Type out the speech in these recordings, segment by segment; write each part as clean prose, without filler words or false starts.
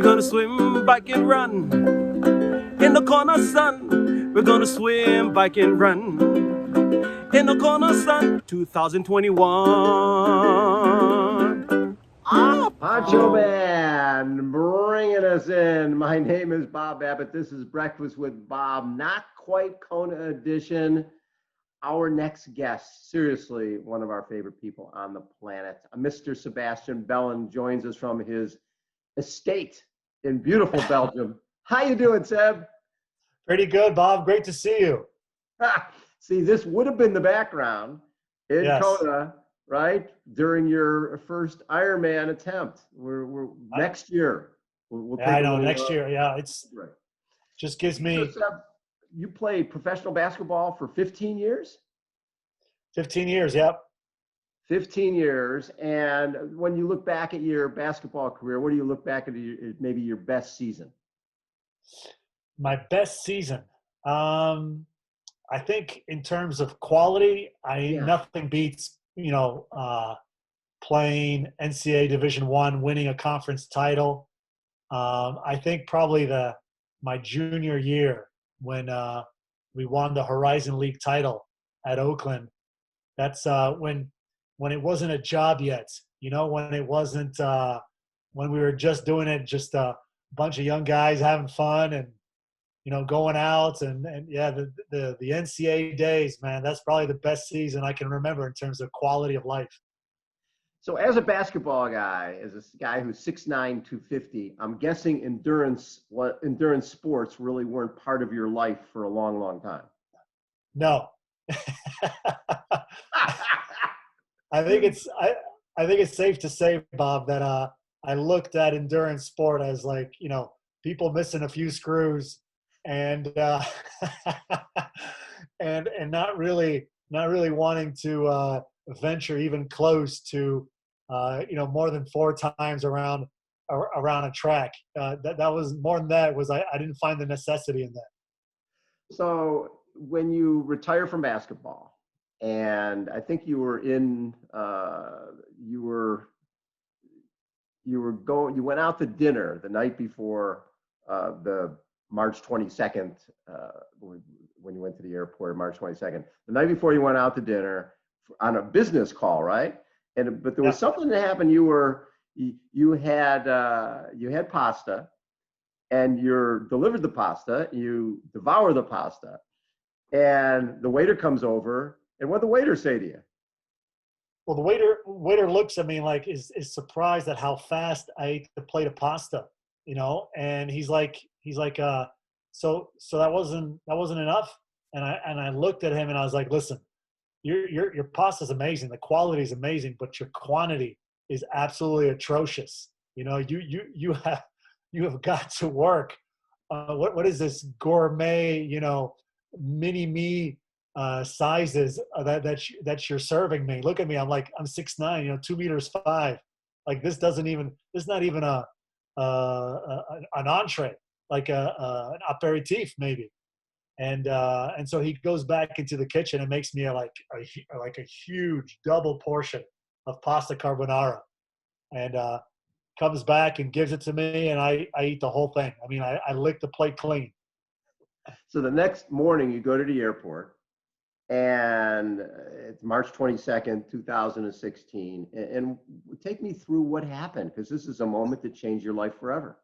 gonna swim, bike, and run. In the corner sun, we're gonna swim, bike, and run. In the corner sun, 2021. Poncho Man, bringing us in. My name is Bob Abbott. This is Breakfast with Bob, not quite Kona edition. Our next guest, seriously, one of our favorite people on the planet, Mr. Sebastien Bellin, joins us from his estate in beautiful Belgium. How you doing, Seb? Pretty good, Bob. Great to see you. See, this would have been the background in Yes. Kona, right? During your first Ironman attempt. We're next year. We'll Yeah, I know, next year. Yeah, it's right. Just gives me So, Seb, you played professional basketball for 15 years? 15 years, yep. 15 years. And when you look back at your basketball career, what do you look back at maybe your best season? My best season. I think in terms of quality, nothing beats, playing NCAA Division I, winning a conference title. I think probably my junior year when we won the Horizon League title at Oakland. That's when it wasn't a job yet, when it wasn't when we were just doing it, just a bunch of young guys having fun and going out and yeah, the NCAA days, man, that's probably the best season I can remember in terms of quality of life. So as a basketball guy, as a guy who's 6'9", 250, I'm guessing endurance sports really weren't part of your life for a long, long time. No. I think it's safe to say, Bob, that I looked at endurance sport as like, people missing a few screws and and not really wanting to venture even close to more than 4 times around a track. That was more than that. I didn't find the necessity in that. So when you retire from basketball, and I think you were in you went out to dinner the night before the March 22nd, when you went to the airport, March 22nd, the night before you went out to dinner on a business call, right? But there was something that happened. You had pasta, and you delivered the pasta. You devour the pasta, and the waiter comes over. And what did the waiter say to you? Well, the waiter looks at me like is surprised at how fast I ate the plate of pasta, and he's like, so that wasn't enough. And I looked at him and I was like, listen, your pasta's amazing, the quality is amazing, but your quantity is absolutely atrocious. You have got to work. What is this gourmet, mini me sizes that you're serving me? Look at me. I'm 6'9", 2'5". Like this is not even an entree, like an aperitif maybe. And so he goes back into the kitchen and makes me a huge double portion of pasta carbonara, and comes back and gives it to me, and I eat the whole thing. I mean, I lick the plate clean. So the next morning you go to the airport, and it's March 22nd, 2016. And take me through what happened, because this is a moment that changed your life forever.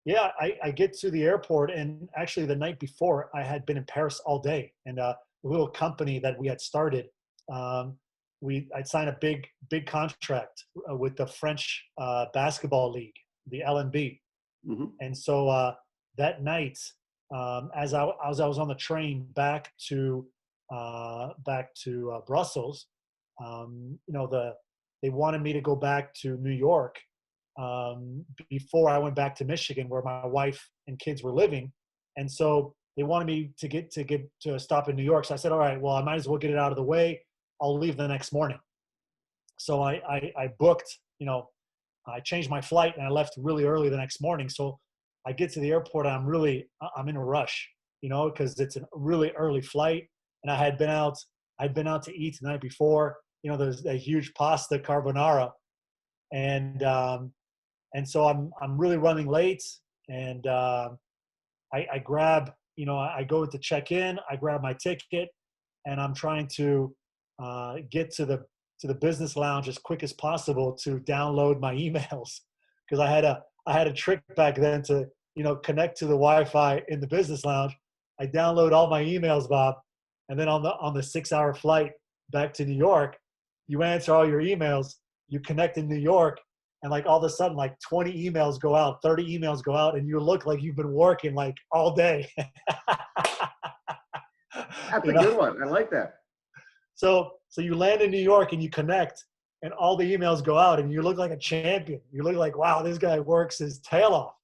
Yeah, I get to the airport, and actually the night before I had been in Paris all day, and a little company that we had started, I'd signed a big contract with the French basketball league, the LNB. Mm-hmm. And so that night, as I was on the train back to Brussels, they wanted me to go back to New York before I went back to Michigan, where my wife and kids were living. And so they wanted me to get to stop in New York. So I said, all right, well, I might as well get it out of the way. I'll leave the next morning. So I booked, I changed my flight and I left really early the next morning. So I get to the airport and I'm in a rush, because it's a really early flight. And I'd been out to eat the night before, there's a huge pasta carbonara. And And so I'm really running late, and I grab, I go to check in, I grab my ticket, and I'm trying to get to the business lounge as quick as possible to download my emails, because I had a trick back then to connect to the Wi-Fi in the business lounge. I download all my emails, Bob, and then on the 6-hour flight back to New York, you answer all your emails, you connect in New York, and like all of a sudden like 20 emails go out, 30 emails go out, and you look like you've been working like all day. That's a good one. I like that. So you land in New York and you connect, and all the emails go out, and you look like a champion. You look like, wow, this guy works his tail off.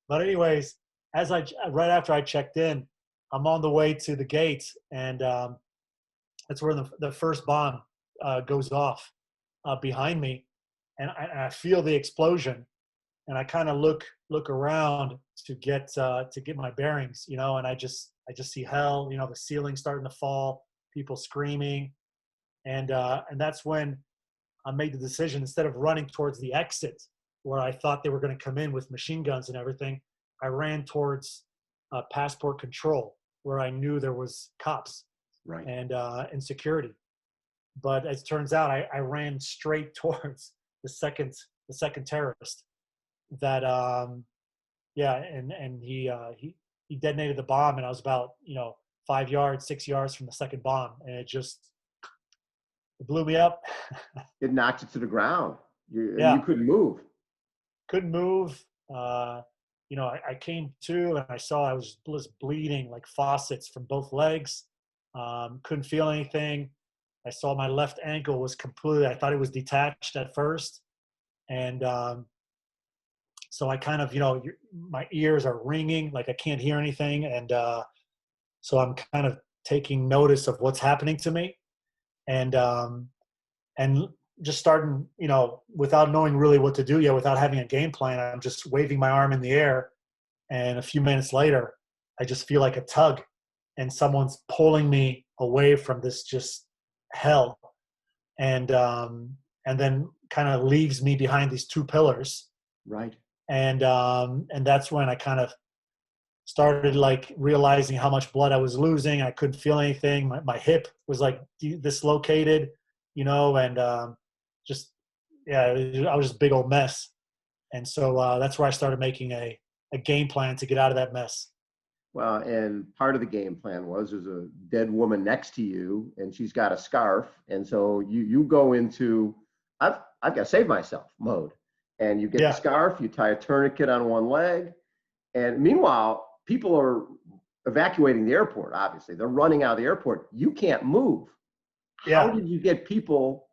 But anyways, right after I checked in, I'm on the way to the gate, and that's where the first bomb goes off behind me, and I feel the explosion, and I kind of look around to get my bearings, and I just see hell, the ceiling starting to fall, people screaming, and that's when I made the decision, instead of running towards the exit where I thought they were going to come in with machine guns and everything, I ran towards passport control, where I knew there was cops, right, and security. But as it turns out, I ran straight towards the second terrorist. That and he detonated the bomb, and I was about 5 yards, 6 yards from the second bomb, and it blew me up. It knocked you to the ground. You couldn't move. Couldn't move. I came to, and I saw I was bleeding like faucets from both legs. Couldn't feel anything. I saw my left ankle was completely, I thought it was detached at first. And so I kind of, my ears are ringing, like I can't hear anything. And so I'm kind of taking notice of what's happening to me. And just starting, without knowing really what to do yet, without having a game plan, I'm just waving my arm in the air. And a few minutes later, I just feel like a tug, and someone's pulling me away from this just hell. And then kind of leaves me behind these two pillars. Right. And that's when I kind of started like realizing how much blood I was losing. I couldn't feel anything. My hip was like dislocated, and I was just a big old mess. And so that's where I started making a game plan to get out of that mess. Well, and part of the game plan was there's a dead woman next to you, and she's got a scarf, and so you go into I've got to save myself mode, and you get the scarf, you tie a tourniquet on one leg, and meanwhile people are evacuating the airport. Obviously, they're running out of the airport. You can't move. How did you get people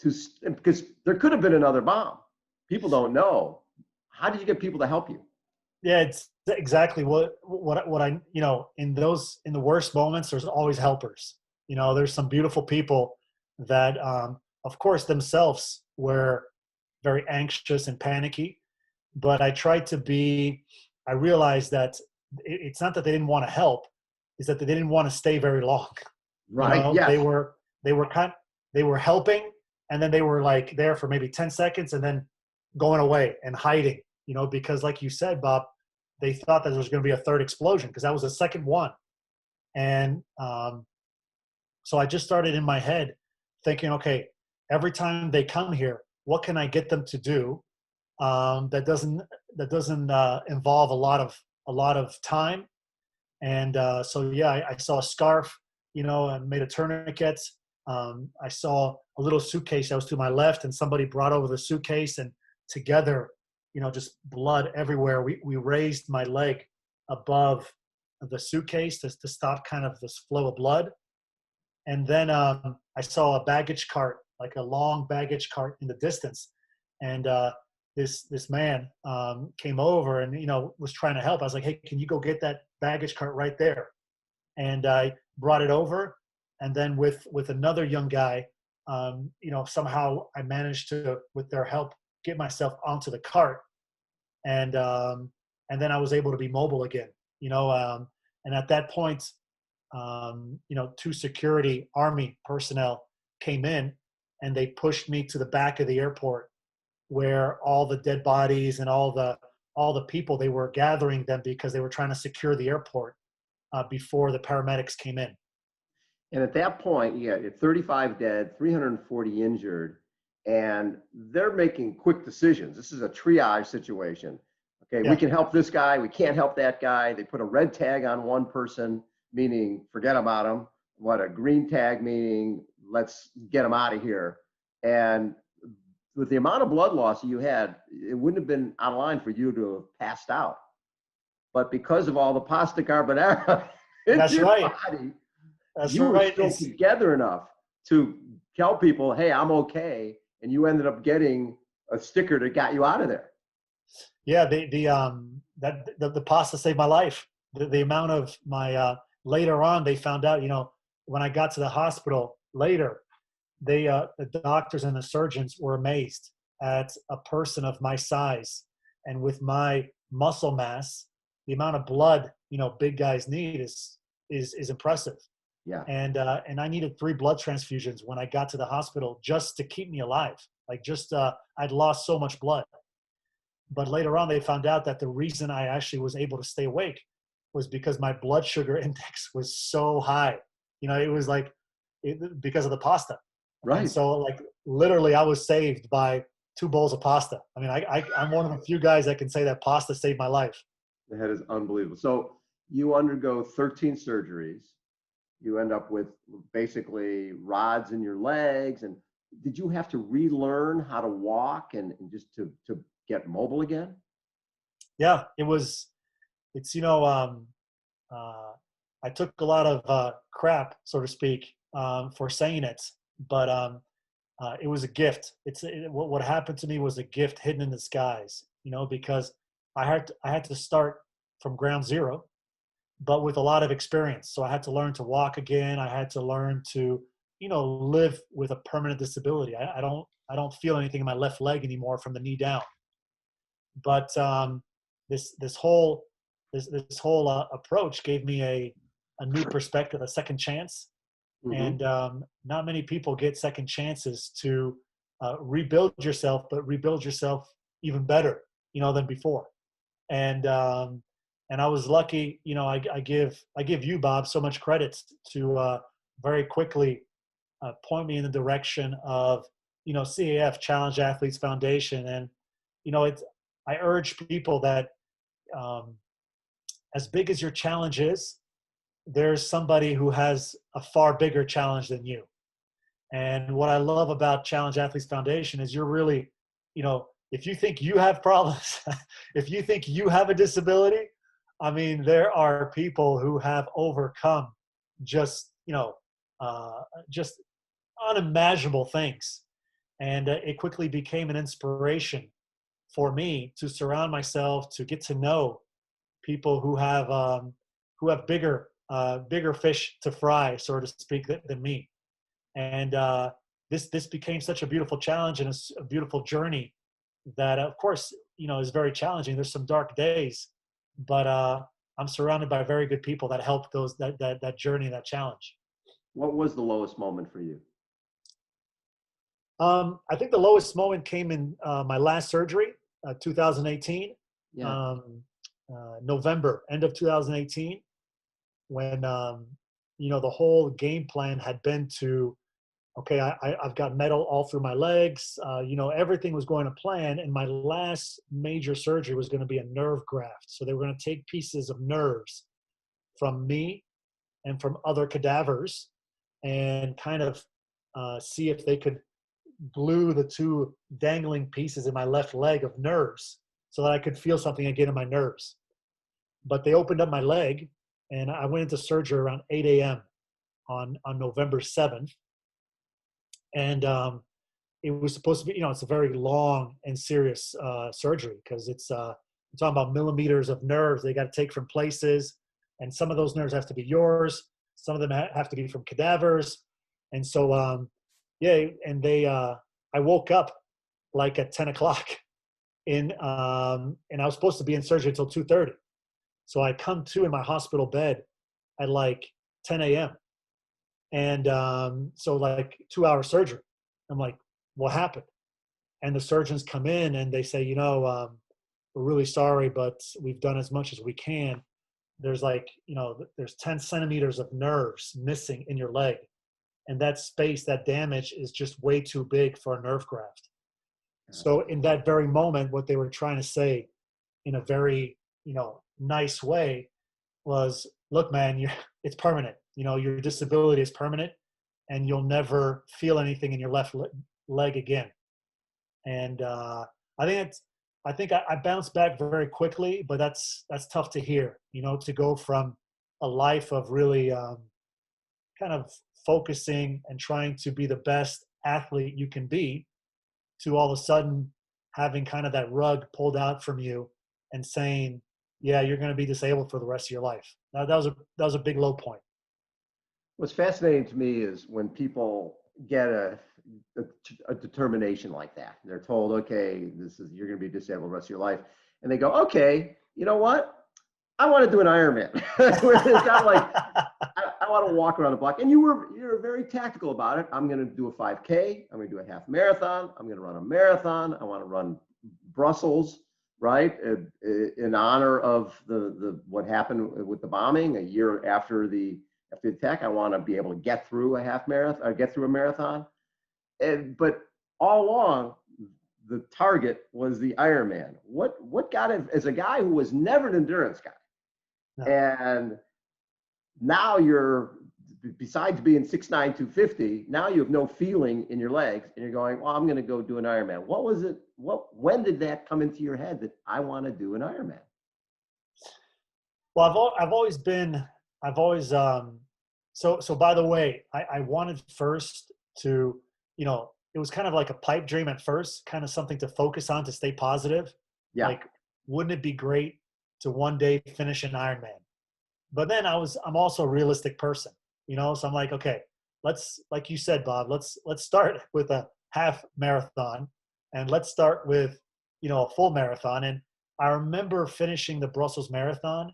to? Because there could have been another bomb. People don't know. How did you get people to help you? Yeah, it's exactly what I, in the worst moments, there's always helpers. There's some beautiful people that, of course, themselves were very anxious and panicky, but I realized that it's not that they didn't want to help, it's that they didn't want to stay very long. Right. Yes. They were helping, and then they were like there for maybe 10 seconds and then going away and hiding, because like you said, Bob, they thought that there was going to be a third explosion, because that was the second one. And so I just started in my head thinking, okay, every time they come here, what can I get them to do that doesn't involve a lot of time? And so I saw a scarf, and made a tourniquet. I saw a little suitcase that was to my left, and somebody brought over the suitcase, and together, just blood everywhere. We raised my leg above the suitcase to stop kind of this flow of blood. And then I saw a baggage cart, like a long baggage cart in the distance. And this man came over and, was trying to help. I was like, hey, can you go get that baggage cart right there? And I brought it over. And then with another young guy, somehow I managed to, with their help, get myself onto the cart. And then I was able to be mobile again, and at that point, two security army personnel came in, and they pushed me to the back of the airport. where all the dead bodies and all the people, they were gathering them because they were trying to secure the airport before the paramedics came in. And at that point, you had 35 dead, 340 injured, and they're making quick decisions. This is a triage situation. Okay, Yeah. we can help this guy, we can't help that guy. They put a red tag on one person, meaning forget about him. What a green tag, meaning let's get him out of here. And with the amount of blood loss you had, it wouldn't have been out of line for you to have passed out. But because of all the pasta carbonara in That's your right. body, That's you were right. still together enough to tell people, hey, I'm okay. And you ended up getting a sticker that got you out of there. Yeah, the pasta saved my life. The amount of my later on, they found out, when I got to the hospital later, the doctors and the surgeons were amazed at a person of my size and with my muscle mass. The amount of blood big guys need is impressive. Yeah. And I needed 3 blood transfusions when I got to the hospital just to keep me alive. Like I'd lost so much blood. But later on, they found out that the reason I actually was able to stay awake was because my blood sugar index was so high. It was like because of the pasta. Right. And so, like, literally, I was saved by 2 bowls of pasta. I mean, I'm one of the few guys that can say that pasta saved my life. That is unbelievable. So you undergo 13 surgeries. You end up with basically rods in your legs. And did you have to relearn how to walk and just to get mobile again? Yeah, I took a lot of crap, so to speak, for saying it, but it was a gift. What happened to me was a gift hidden in the skies, because I had to start from ground zero, but with a lot of experience. So I had to learn to walk again. I had to learn to, live with a permanent disability. I don't feel anything in my left leg anymore from the knee down. But this whole approach gave me a new perspective, a second chance. Mm-hmm. And not many people get second chances to rebuild yourself, but rebuild yourself even better, than before. And I was lucky. I give you, Bob, so much credit to very quickly point me in the direction of CAF, Challenge Athletes Foundation. And I urge people that as big as your challenge is, there's somebody who has a far bigger challenge than you. And what I love about Challenge Athletes Foundation is you're really, if you think you have problems, if you think you have a disability, I mean, there are people who have overcome just unimaginable things. And it quickly became an inspiration for me to surround myself, to get to know people who have bigger fish to fry, so to speak, than me. And this became such a beautiful challenge and a beautiful journey that, of course, is very challenging. There's some dark days, but I'm surrounded by very good people that help that journey, that challenge. What was the lowest moment for you? I think the lowest moment came in my last surgery, 2018, Yeah. November, end of 2018, when the whole game plan had been to, okay, I've got metal all through my legs. Everything was going to plan, and my last major surgery was going to be a nerve graft. So they were going to take pieces of nerves from me and from other cadavers and kind of see if they could glue the 2 dangling pieces in my left leg of nerves so that I could feel something again in my nerves. But they opened up my leg, and I went into surgery around 8 a.m. on November 7th. And it was supposed to be, it's a very long and serious surgery because it's we're talking about millimeters of nerves they got to take from places. And some of those nerves have to be yours. Some of them have to be from cadavers. And so, I woke up like at 10 o'clock and I was supposed to be in surgery until 2:30. So I come to in my hospital bed at like 10 a.m. And so like 2-hour surgery. I'm like, what happened? and the surgeons come in and they say, we're really sorry, but we've done as much as we can. There's there's 10 centimeters of nerves missing in your leg. And that space, that damage is just way too big for a nerve graft. So in that very moment, what they were trying to say in a very, nice way was, look, man, it's permanent. Your disability is permanent and you'll never feel anything in your left leg again. And I think I bounced back very quickly, but that's tough to hear, to go from a life of really kind of focusing and trying to be the best athlete you can be, to all of a sudden having kind of that rug pulled out from you and saying, yeah, you're going to be disabled for the rest of your life. Now, that was a big low point. What's fascinating to me is when people get a determination like that. They're told, okay, you're going to be disabled the rest of your life. And they go, okay, you know what? I want to do an Ironman. It's not like I want to walk around the block. And you're very tactical about it. I'm going to do a 5K. I'm going to do a half marathon. I'm going to run a marathon. I want to run Brussels, right? In honor of the what happened with the bombing a year after the attack. I want to be able to get through a half marathon, or get through a marathon. But all along, the target was the Ironman. What got it as a guy who was never an endurance guy? No. And now you're, besides being 6'9", 250, now you have no feeling in your legs and you're going, well, I'm going to go do an Ironman. What was it? When did that come into your head that I want to do an Ironman? Well, so by the way, I wanted first to, it was kind of like a pipe dream at first, kind of something to focus on, to stay positive. Yeah. Like, wouldn't it be great to one day finish an Ironman? But then I'm also a realistic person, so I'm like, okay, like you said, Bob, let's start with a half marathon and let's start with, a full marathon. And I remember finishing the Brussels Marathon,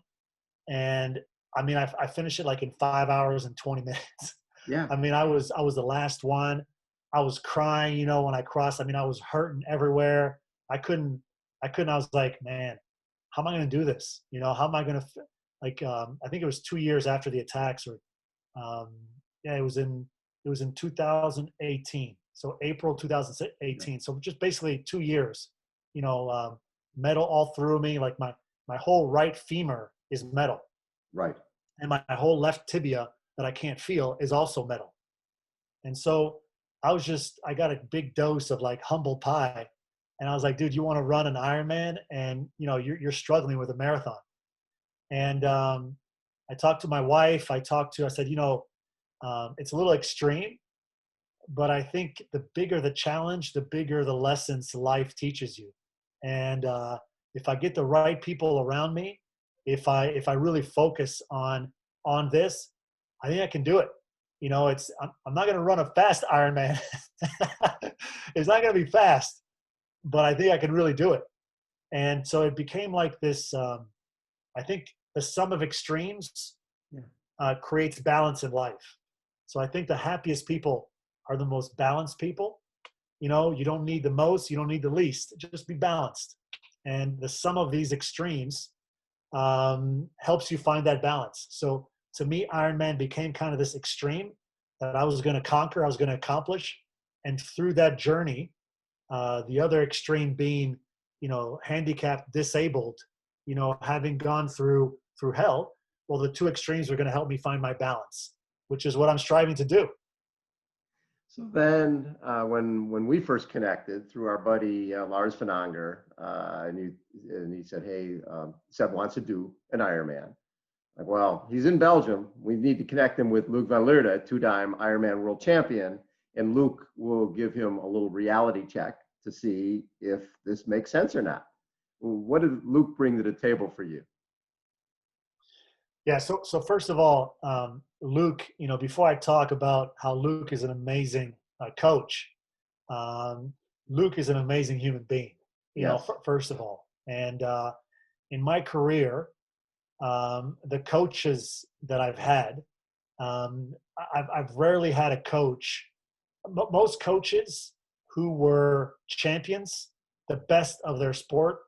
and I finished it like in 5 hours and 20 minutes. Yeah. I was the last one. I was crying, when I crossed. I was hurting everywhere. I couldn't. I was like, man, how am I going to do this? How am I going to, I think it was 2 years after the attacks, or, it was in 2018. So April 2018. So just basically 2 years, metal all through me. Like my whole right femur is metal. Right. And my whole left tibia that I can't feel is also metal. And so I got a big dose of like humble pie. And I was like, dude, you want to run an Ironman? And, you're struggling with a marathon. And I talked to my wife. I said, it's a little extreme, but I think the bigger the challenge, the bigger the lessons life teaches you. And if I get the right people around me, if I really focus on this, I think I can do it. I'm not going to run a fast Ironman. It's not going to be fast, but I think I can really do it. And so it became like this. I think the sum of extremes creates balance in life. So I think the happiest people are the most balanced people. You don't need the most, you don't need the least. Just be balanced. And the sum of these extremes helps you find that balance. So to me, Ironman became kind of this extreme that I was going to conquer, I was going to accomplish. And through that journey, the other extreme being, handicapped, disabled, having gone through hell, well, the two extremes are going to help me find my balance, which is what I'm striving to do. So then when we first connected through our buddy Lars Van Anger, and he said, hey, Seb wants to do an Ironman. Like, well, he's in Belgium. We need to connect him with Luc van Leerde, two-time Ironman world champion, and Luc will give him a little reality check to see if this makes sense or not. What did Luc bring to the table for you? Yeah, so first of all, Luc, before I talk about how Luc is an amazing coach, Luc is an amazing human being, first of all. And in my career, the coaches that I've had, I've rarely had a coach. Most coaches who were champions, the best of their sport,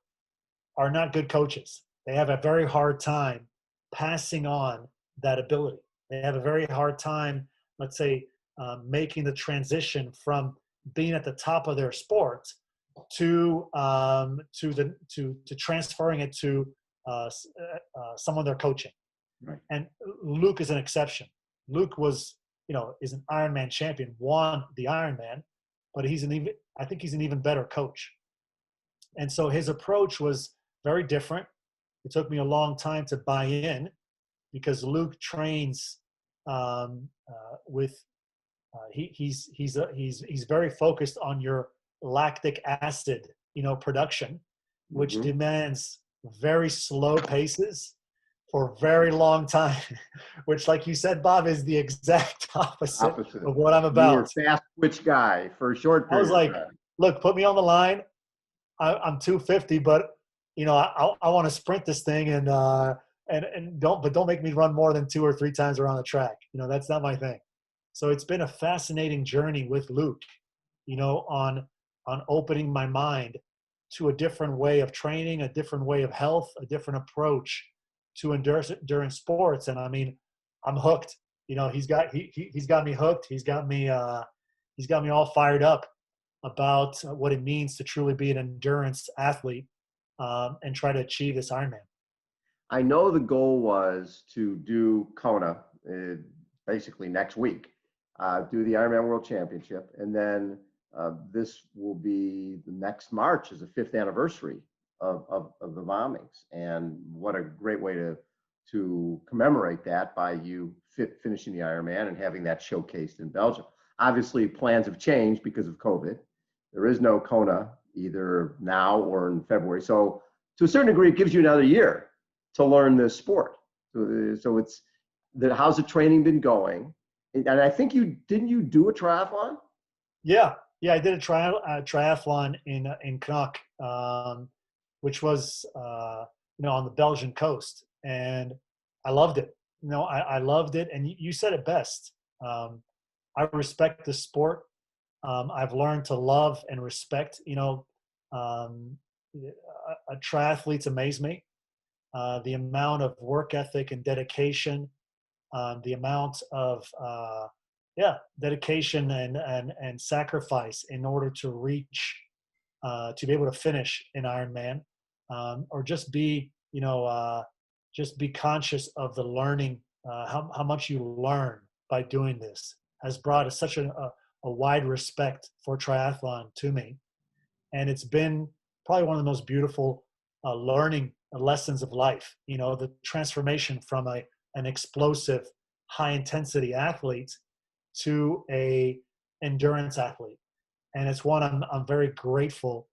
are not good coaches. They have a very hard time passing on that ability. They have a very hard time, let's say, making the transition from being at the top of their sport to transferring it to someone they're coaching. Right. And Luke is an exception. Luke was, is an Ironman champion, won the Ironman, but I think he's an even better coach. And so his approach was very different. It took me a long time to buy in, because Luke trains he's very focused on your lactic acid, production, which Mhm. demands very slow paces for a very long time, which, like you said, Bob, is the exact opposite Opposite. of what I'm You were about. a fast twitch guy for a short I was period of like, time. look, put me on the line. I'm 250, but I want to sprint this thing and don't make me run more than 2 or 3 times around the track. That's not my thing. So it's been a fascinating journey with Luke, on opening my mind to a different way of training, a different way of health, a different approach to endurance sports. And I mean, I'm hooked. He's got me hooked. He's got me all fired up about what it means to truly be an endurance athlete, and try to achieve this Ironman. I know the goal was to do Kona basically next week, do the Ironman World Championship, and then this will be the next March is the 5th anniversary of the bombings, and what a great way to commemorate that by you finishing the Ironman and having that showcased in Belgium. Obviously, plans have changed because of COVID. There is no Kona either now or in February, so to a certain degree, it gives you another year to learn this sport. So how's the training been going? And I think didn't you do a triathlon? Yeah, I did a triathlon in Knock, which was on the Belgian coast, and I loved it. I loved it, and you said it best. I respect the sport. I've learned to love and respect. Triathletes amaze me. The amount of work ethic and dedication, the amount of dedication and sacrifice in order to reach, to be able to finish an Ironman, or just be conscious of the learning, how much you learn by doing this has brought such a wide respect for triathlon to me. And it's been probably one of the most beautiful learning lessons of life. The transformation from an explosive, high intensity athlete to a endurance athlete, and it's one I'm very grateful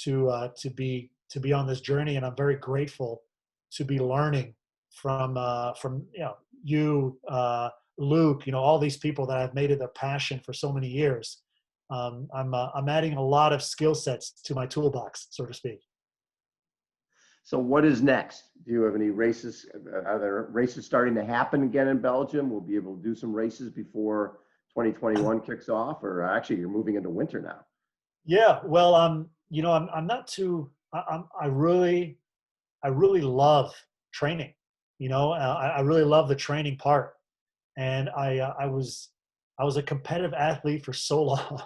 to be on this journey, and I'm very grateful to be learning from you, Luke, all these people that I've made it their passion for so many years. I'm adding a lot of skill sets to my toolbox, so to speak. So what is next? Do you have any races? Are there races starting to happen again in Belgium? We'll be able to do some races before 2021 kicks off, or actually you're moving into winter now. Yeah, well, I'm not too. I really love training. I really love the training part, and I was a competitive athlete for so long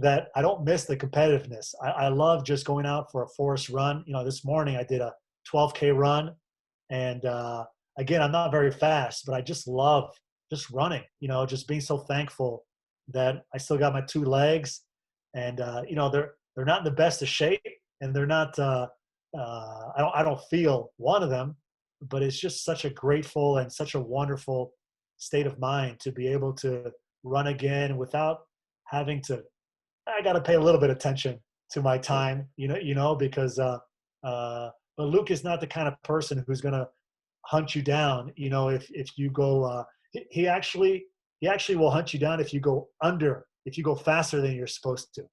that I don't miss the competitiveness. I love just going out for a forest run. This morning I did a 12K run, and again, I'm not very fast, but I just love just running. Just being so thankful that I still got my 2 legs, and they're not in the best of shape, and they're not. I don't feel one of them, but it's just such a grateful and such a wonderful state of mind to be able to run again without having to. I got to pay a little bit of attention to my time, because but Luke is not the kind of person who's going to hunt you down. If you go, he actually will hunt you down if you go faster than you're supposed to.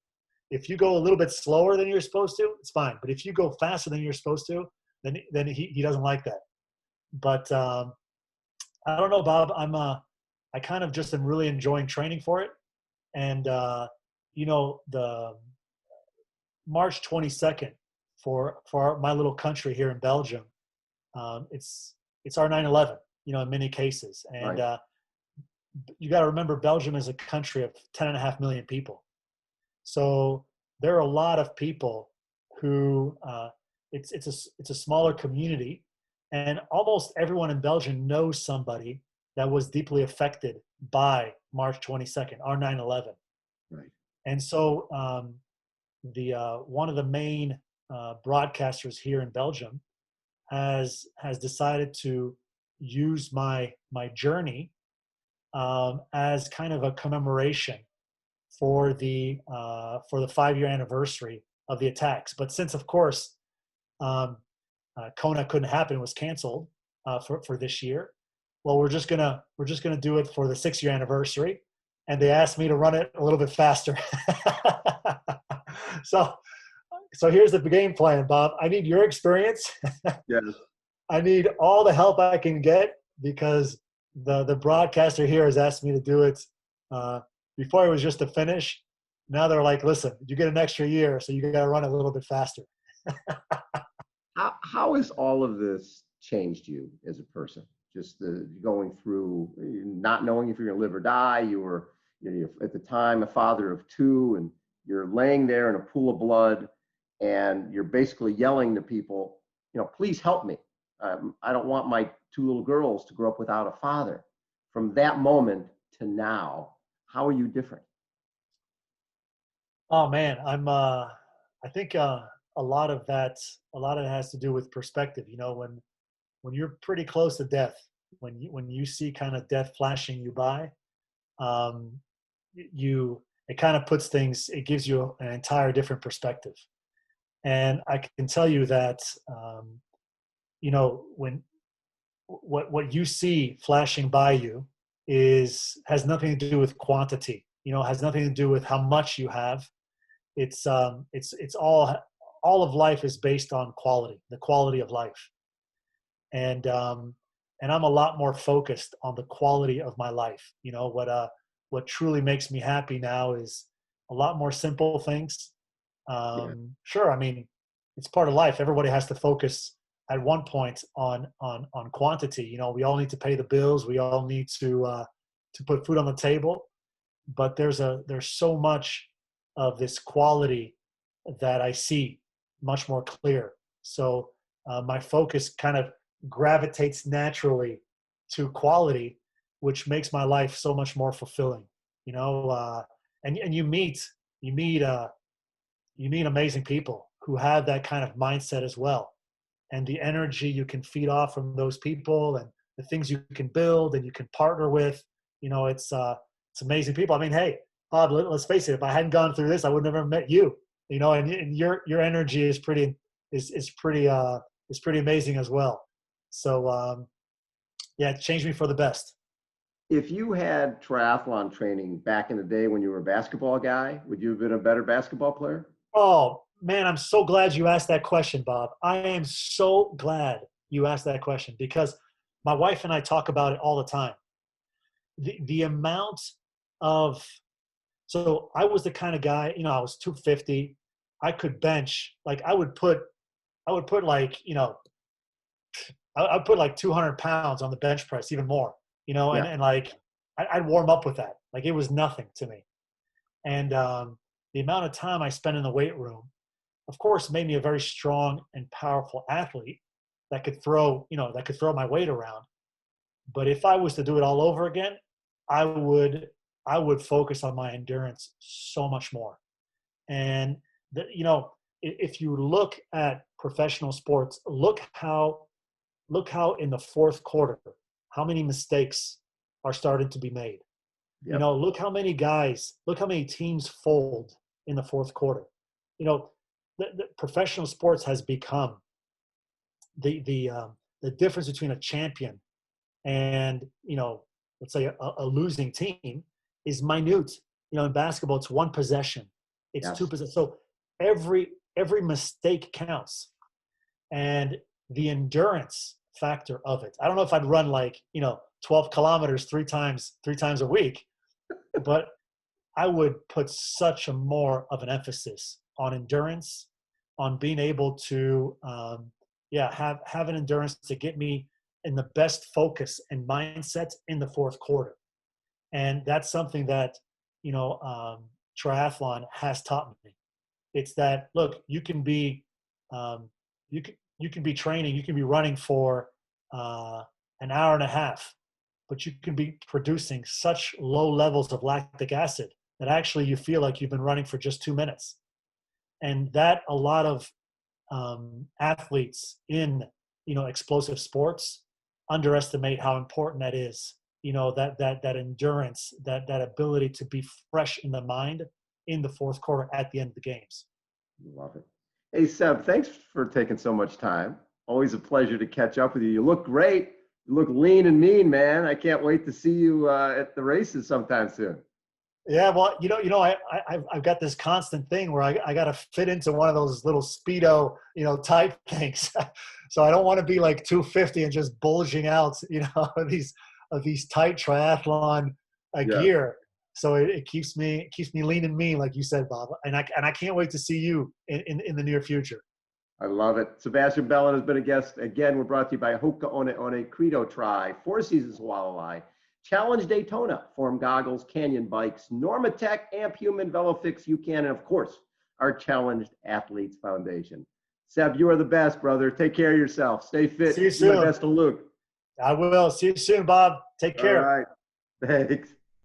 If you go a little bit slower than you're supposed to, it's fine. But if you go faster than you're supposed to, then he doesn't like that. But I don't know, Bob. I kind of just am really enjoying training for it, and the March 22nd for my little country here in Belgium, it's our 9/11, in many cases. And Right. You got to remember, Belgium is a country of 10.5 million people. So there are a lot of people who it's a smaller community, and almost everyone in Belgium knows somebody that was deeply affected by March 22nd, our 9/11. Right. And so the one of the main broadcasters here in Belgium has decided to use my journey as kind of a commemoration for the 5-year anniversary of the attacks. But since, of course, Kona couldn't happen, it was canceled for this year. Well, we're just gonna do it for the 6-year anniversary, and they asked me to run it a little bit faster. So here's the game plan, Bob. I need your experience. Yes. I need all the help I can get, because the broadcaster here has asked me to do it. Before it was just a finish. Now they're like, listen, you get an extra year, so you got to run a little bit faster. How has all of this changed you as a person? Just going through not knowing if you're going to live or die. You were, you're at the time a father of 2, and you're laying there in a pool of blood, and you're basically yelling to people, please help me. I don't want my 2 little girls to grow up without a father. From that moment to now, how are you different? Oh man, I think a lot of it has to do with perspective. When you're pretty close to death, when you see kind of death flashing you by, um, it kind of puts things. It gives you an entire different perspective. And I can tell you that, when what you see flashing by you has nothing to do with quantity. Has nothing to do with how much you have. It's all of life is based on quality, the quality of life. And I'm a lot more focused on the quality of my life. What truly makes me happy now is a lot more simple things. Yeah. Sure, I mean, it's part of life. Everybody has to focus at one point on quantity. We all need to pay the bills. We all need to put food on the table. But there's so much of this quality that I see much more clear. So my focus kind of gravitates naturally to quality, which makes my life so much more fulfilling. And you meet amazing people who have that kind of mindset as well, and the energy you can feed off from those people, and the things you can build and you can partner with. It's amazing people. I mean, hey, Bob, let's face it. If I hadn't gone through this, I would never have met you. And your energy is pretty amazing as well. So yeah, it changed me for the best. If you had triathlon training back in the day when you were a basketball guy, would you have been a better basketball player? Oh man, I'm so glad you asked that question, Bob. I am so glad you asked that question, because my wife and I talk about it all the time. The amount of So I was the kind of guy, I was 250. I could bench, like I would put like, I'd put like 200 pounds on the bench press, even more, Yeah. and like I'd warm up with that. Like it was nothing to me. And the amount of time I spent in the weight room, of course, made me a very strong and powerful athlete that could throw my weight around. But if I was to do it all over again, I would focus on my endurance so much more. And if you look at professional sports, look how in the fourth quarter, how many mistakes are starting to be made. Yep. Look how many teams fold in the fourth quarter. The professional sports has become the difference between a champion and, let's say a losing team is minute. In basketball, it's one possession. It's Yes. two possessions. So every mistake counts. And the endurance factor of it. I don't know if I'd run 12 kilometers three times a week, but I would put such a more of an emphasis on endurance, on being able to, have an endurance to get me in the best focus and mindset in the fourth quarter. And that's something that, triathlon has taught me. It's that, look, you can be, you can be training, you can be running for an hour and a half, but you can be producing such low levels of lactic acid that actually you feel like you've been running for just 2 minutes. And that a lot of athletes in, explosive sports underestimate how important that is. That endurance, that ability to be fresh in the mind in the fourth quarter at the end of the games. Love it. Hey, Seb, thanks for taking so much time. Always a pleasure to catch up with you. You look great. You look lean and mean, man. I can't wait to see you at the races sometime soon. Yeah, well, I've got this constant thing where I got to fit into one of those little Speedo, type things. So I don't want to be like 250 and just bulging out, these tight triathlon Yeah. gear. So it keeps me lean and mean, like you said, Bob. And I can't wait to see you in the near future. I love it. Sebastien Bellin has been a guest. Again, we're brought to you by Hoka One Credo Tri, Four Seasons Walleye, Challenge Daytona, Form Goggles, Canyon Bikes, Normatec, Amp Human, VeloFix, UCAN, and of course, our Challenged Athletes Foundation. Seb, you are the best, brother. Take care of yourself. Stay fit. See you soon. My best to Luke. I will. See you soon, Bob. Take care. All right. Thanks.